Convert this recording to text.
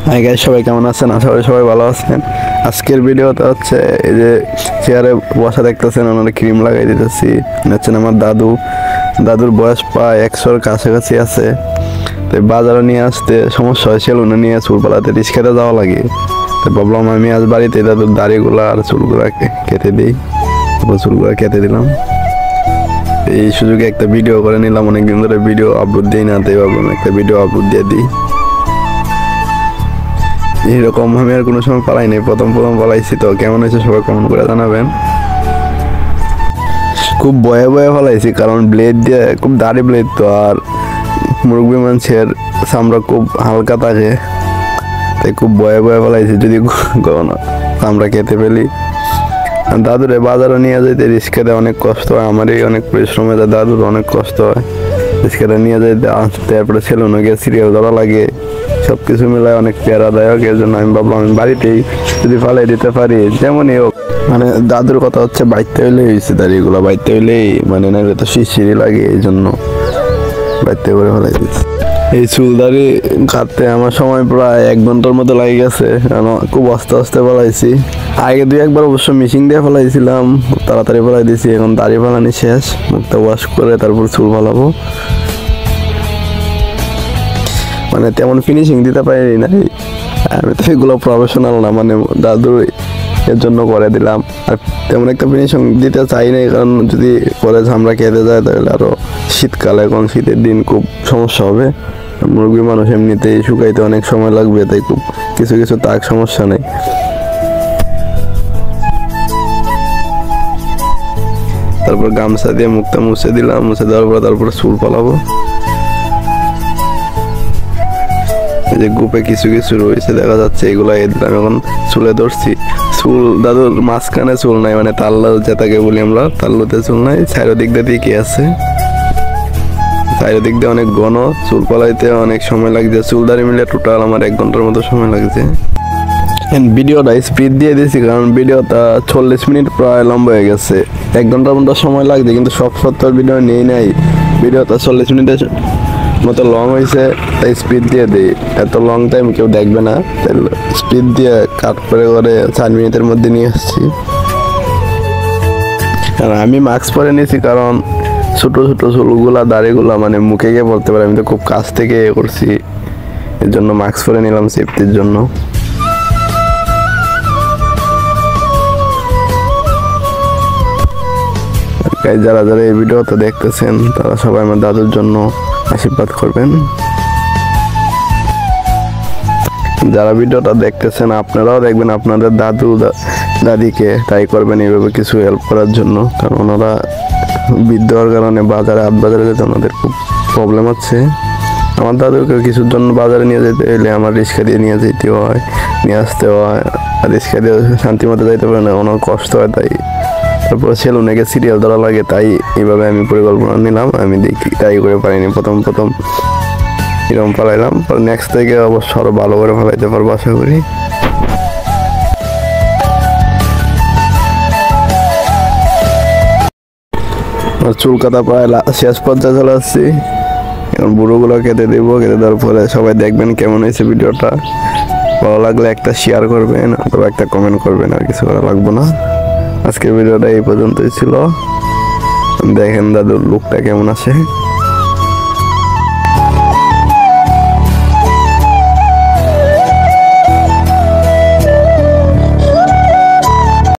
Hi guys, সবাই কেমন আছেন? আশা করি সবাই ভালো আছেন। আজকের ভিডিওটা হচ্ছে এই যে চেয়ারে বসা দেখতেছেন, ওনারা ক্রিম লাগাই দিতেছি। হচ্ছেন আমার দাদুর বয়স প্রায় 100-র কাছাকাছি আছে। তো বাজারে নিয়ে আসতে সমস্যা হয়, সেলুনে নিয়ে চুল পালাতে রিস্কাতে যাওয়া লাগে। তো ভাবলাম আমি আজ বাড়িতে দাদুর দাড়িগুলা আর চুলগুলা কেটে দিই। চুলগুলা কেটে দিলাম, এই সুযোগে একটা ভিডিও করে নিলাম। অনেকদিন ধরে ভিডিও আপলোড দিই না, তাই ভাবলাম একটা ভিডিও আপলোড দিয়ে দিই। এইরকম আমি আর কোনো সময় পালাই নাই, প্রথম পালাইছি। তো কেমন হয়েছে সবাই কমেন্ট করে জানাবেন। খুব বয়ে ফেলাইছি, কারণ ব্লেড দিয়ে খুব দাড়ি ব্লেড তো, আর মুরব্বী মানুষের চামড়া খুব হালকা থাকে, তাই খুব বয়ে ফেলাইছি। যদি চামড়া কেটে ফেলি, দাদুরে বাজারে নিয়ে যেতে রিস্কাতে অনেক কষ্ট হয়, আমারই অনেক পরিশ্রম হয়, দাদুর অনেক কষ্ট হয়। রিস্কাতে নিয়ে যেতে আসতে, তারপরে সেলুনে গিয়ে সিরিয়াল ধরা লাগে, সব কিছু মিলায় অনেক প্যারাদায়ক। এর জন্য আমি ভাবলাম আমি বাড়িতেই যদি ফালাই দিতে পারি, যেমনই হোক। মানে দাদুর কথা হচ্ছে বাইতে হইলেই হয়েছে, দাঁড়িয়েগুলো বাইতে হইলেই মানে না তো শিরশিরি লাগে, এই জন্য বাইতে করে ফেলাই দিচ্ছি। এই চুল দাড়ি কাটতে আমার সময় প্রায় 1 ঘন্টার মতো লাগে গেছে, কারণ খুব আস্তে আস্তে ফেলাইছি। আগে 2-1 বার অবশ্য মেশিন দিয়ে ফেলাইছিলাম, তাড়াতাড়ি ফেলাই দিছি। এখন দাড়ি ফেলানি শেষ, মুখটা ওয়াশ করে তারপর চুল ফেলাবো। মানে তেমন ফিনিশিং দিতে পারি না, আমি তো এগুলো প্রফেশনাল না, মানে দাদুর এর জন্য করে দিলাম। আর তেমন একটা ফিনিশিং দিতে চাই না, কারণ যদি পরে ঝামড়া কেটে যায় তাহলে আরও শীতকালে, এখন শীতের দিন খুব সমস্যা হবে। মুরগি মানুষ এমনিতেই শুকাইতে অনেক সময় লাগবে, তাই খুব কিছু তাক সমস্যা নেই। তারপর গামছা দিয়ে মুখটা মুছে দিলাম, মুছে দেওয়ার পর তারপর চুল ফলাবো। যে গ্রুপে কিছু রয়েছে দেখা যাচ্ছে, এগুলো দিলাম। এখন চুলে ধরছি, চুল দাদুর মাঝখানে চুল নাই, মানে তাল্লা যেটাকে বলি আমরা, তাল্লুতে চুল নাই। চারিদিক দিয়ে কি আছে, চারিদিক দিয়ে অনেক ঘন। চুল পালাইতে অনেক সময় লাগছে, চুল দাঁড়িয়ে মিলে টোটাল আমার 1 ঘন্টার মতো সময় লাগছে। ভিডিওটা স্পিড দিয়ে দিয়েছি, কারণ ভিডিওটা 40 মিনিট প্রায় লম্বা হয়ে গেছে। 1 ঘন্টার মতো সময় লাগছে, কিন্তু সব সত্তর ভিডিও নিয়ে নাই। ভিডিওটা 40 মিনিটের মতো লং হয়েছে, তাই স্পিড দিয়ে দিই। এত লং টাইম কেউ দেখবে না, তাই স্পিড দিয়ে কাট করে 4 মিনিটের মধ্যে নিয়ে আসছি। আর আমি মাস্ক পরে নিয়েছি, কারণ ছোট চুলগুলা দাড়িগুলা মানে মুখে গিয়ে পড়তে পারে। আমি তো খুব কাছ থেকে করছি, এর জন্য মাস্ক পরে নিলাম সেফটির জন্য। যারা এই ভিডিওটা দেখতেছেন, তারা সবাই আমার দাদুর জন্য আশীর্বাদ করবেন। যারা ভিডিওটা দেখতেছেন আপনারাও দেখবেন, আপনাদের দাদু দাদিকে ট্রাই করবেন এইভাবে কিছু হেল্প করার জন্য, কারণ ওনারা বৃদ্ধ হওয়ার কারণে বাজারে যেতে ওনাদের খুব প্রবলেম হচ্ছে। আমার দাদুকে কিছুর জন্য বাজারে নিয়ে যেতে হলে আমার রিক্সা দিয়ে নিয়ে যেতে হয়, নিয়ে আসতে হয়। আর রিক্সা দিয়ে শান্তি মতো যাইতে পারে না, ওনার কষ্ট হয়। তাই তারপরে সেলুনে গিয়ে সিরিয়াল ধরা লাগে, তাই এইভাবে আমি পরিকল্পনা নিলাম। আমি দেখি ট্রাই করে পারিনি, প্রথম এরকম পালাইলাম। নেক্সট থেকে অবশ্য আরো ভালো করে ফেলাইতে পারবো আশা করি। চুল কাটা প্রায় শেষ পর্যায়ে চলে আসছি। এখন বুড়োগুলো কেটে দেবো, কেটে দেওয়ার পরে সবাই দেখবেন কেমন হয়েছে ভিডিওটা। ভালো লাগলে একটা শেয়ার করবেন অথবা একটা কমেন্ট করবেন, আর কিছু করা লাগবে না। আজকের ভিডিওটা এই পর্যন্তই ছিল। দেখেন দাদুর লুকটা কেমন আছে।